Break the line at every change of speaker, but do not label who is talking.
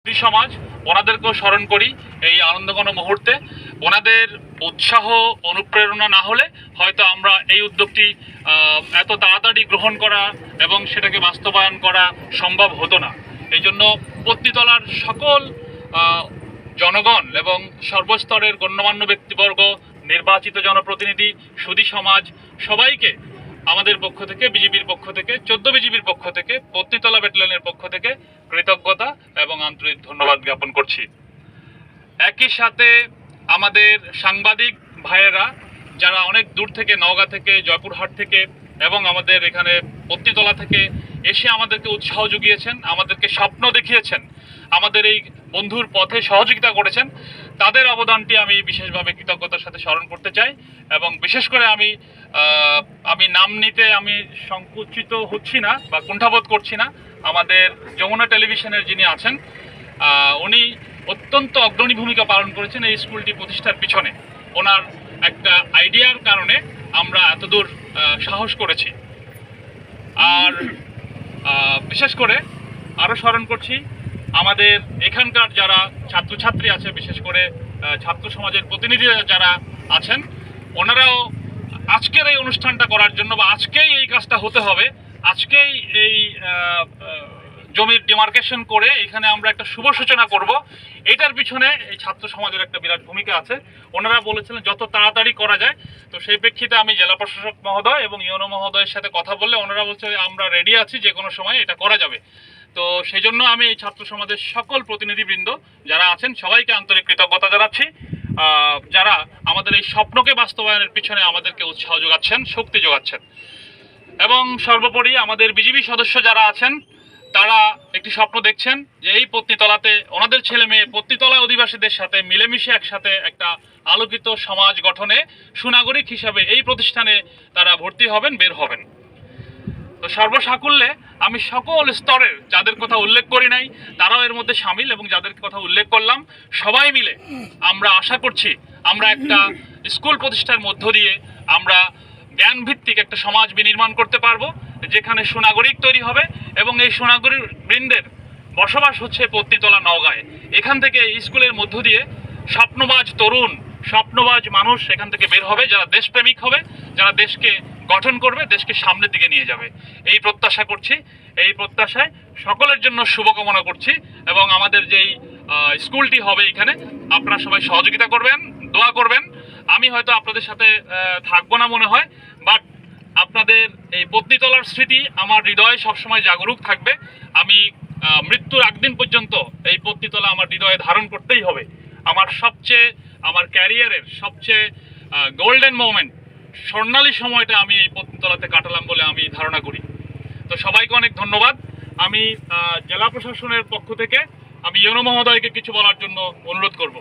সমাজ ওনাদেরকেও স্মরণ করি এই আনন্দঘন মুহূর্তে। ওনাদের উৎসাহ অনুপ্রেরণা না হলে হয়তো আমরা এই উদ্যোগটি এত তাড়াতাড়ি গ্রহণ করা এবং সেটাকে বাস্তবায়ন করা সম্ভব হতো না। এই জন্য পত্নীতলার সকল জনগণ এবং সর্বস্তরের গণ্যমান্য ব্যক্তিবর্গ, নির্বাচিত জনপ্রতিনিধি, সুধী সমাজ সবাইকে আমাদের পক্ষ থেকে, বিজেপির পক্ষ থেকে, 14 বিজিবির পক্ষ থেকে, পত্নীতলা ব্যাটালিয়নের পক্ষ থেকে কৃতজ্ঞতা এবং আন্তরিক ধন্যবাদ জ্ঞাপন করছি। একই সাথে আমাদের সাংবাদিক ভাইয়েরা যারা অনেক দূর থেকে, নওগাঁ থেকে, জয়পুরহাট থেকে এবং আমাদের এখানে পত্নীতলা থেকে এসে আমাদেরকে উৎসাহ জুগিয়েছেন, আমাদেরকে স্বপ্ন দেখিয়েছেন, আমাদের এই বন্ধুর পথে সহযোগিতা করেছেন, তাদের অবদানটি আমি বিশেষভাবে কৃতজ্ঞতার সাথে স্মরণ করতে চাই। এবং বিশেষ করে আমি নাম নিতে আমি সংকুচিত হচ্ছি না বা কুণ্ঠাবোধ করছি না। আমাদের যমুনা টেলিভিশনের যিনি আছেন উনি অত্যন্ত অগ্রণী ভূমিকা পালন করেছেন এই স্কুলটি প্রতিষ্ঠার পিছনে। ওনার একটা আইডিয়ার কারণে আমরা এতদূর সাহস করেছি। আর বিশেষ করে আরও স্মরণ করছি আমাদের এখানকার যারা ছাত্রছাত্রী আছে, বিশেষ করে ছাত্র সমাজের প্রতিনিধিরা যারা আছেন, ওনারাও আজকের এই অনুষ্ঠানটা করার জন্য বা আজকেই এই কাজটা হতে হবে, আজকেই এই জমির ডিমার্কেশন করে এখানে আমরা একটা শুভ সূচনা করব, এটার পিছনে এই ছাত্র সমাজের একটা বিরাট ভূমিকা আছে। ওনারা বলেছিলেন যত তাড়াতাড়ি করা যায়। তো সেই প্রেক্ষিতে আমি জেলা প্রশাসক মহোদয় এবং ইউনো মহোদয়ের সাথে কথা বললে ওনারা বলছে আমরা রেডি আছি, যে কোনো সময় এটা করা যাবে। তো সেই জন্য আমি এই ছাত্র সমাজের সকল প্রতিনিধিবৃন্দ যারা আছেন সবাইকে আন্তরিক কৃতজ্ঞতা জানাচ্ছি, যারা আমাদের এই স্বপ্নকে বাস্তবায়নের পিছনে আমাদেরকে উৎসাহ যোগাচ্ছেন, শক্তি যোগাচ্ছেন। এবং সর্বোপরি আমাদের বিজিবি সদস্য যারা আছেন তারা একটি স্বপ্ন দেখছেন যে এই পত্নীতলাতে ওনাদের ছেলে মেয়ে পত্নীতলা অধিবাসীদের সাথে মিলেমিশে একসাথে একটা আলোকিত সমাজ গঠনে সুনাগরিক হিসাবে এই প্রতিষ্ঠানে তারা ভর্তি হবেন, বের হবেন। তো সর্বসাকুল্যে আমি সকল স্তরের যাদের কথা উল্লেখ করি নাই তারাও এর মধ্যে সামিল, এবং যাদের কথা উল্লেখ করলাম সবাই মিলে আমরা আশা করছি আমরা একটা স্কুল প্রতিষ্ঠার মধ্য দিয়ে আমরা জ্ঞান ভিত্তিক একটা সমাজ বিনির্মাণ করতে পারবো, যেখানে সুনাগরিক তৈরি হবে এবং এই সুনাগরিক বৃন্দের বসবাস হচ্ছে পত্নীতলা নওগাঁয়। এখান থেকে স্কুলের মধ্য দিয়ে স্বপ্নবাজ তরুণ, স্বপ্নবাজ মানুষ এখান থেকে বের হবে, যারা দেশপ্রেমিক হবে, যারা দেশকে গঠন করবে, দেশকে সামনের দিকে নিয়ে যাবে। এই প্রত্যাশা করছি, এই প্রত্যাশায় সকলের জন্য শুভকামনা করছি। এবং আমাদের যেই স্কুলটি হবে এখানে আপনারা সবাই সহযোগিতা করবেন, দোয়া করবেন। আমি হয়তো আপনাদের সাথে থাকবো না মনে হয়, বাট আপনাদের এই পত্নীতলার স্মৃতি আমার হৃদয়ে সবসময় জাগরুক থাকবে। আমি মৃত্যুর একদিন পর্যন্ত এই পত্নীতলা আমার হৃদয়ে ধারণ করতেই হবে। আমার ক্যারিয়ারের সবচেয়ে গোল্ডেন মোমেন্ট, স্বর্ণালী সময়টা আমি এই পত্নীতলাতে কাটালাম বলে আমি ধারণা করি। তো সবাইকে অনেক ধন্যবাদ। আমি জেলা প্রশাসনের পক্ষ থেকে আমি ইউনো মহোদয়কে কিছু বলার জন্য অনুরোধ করব।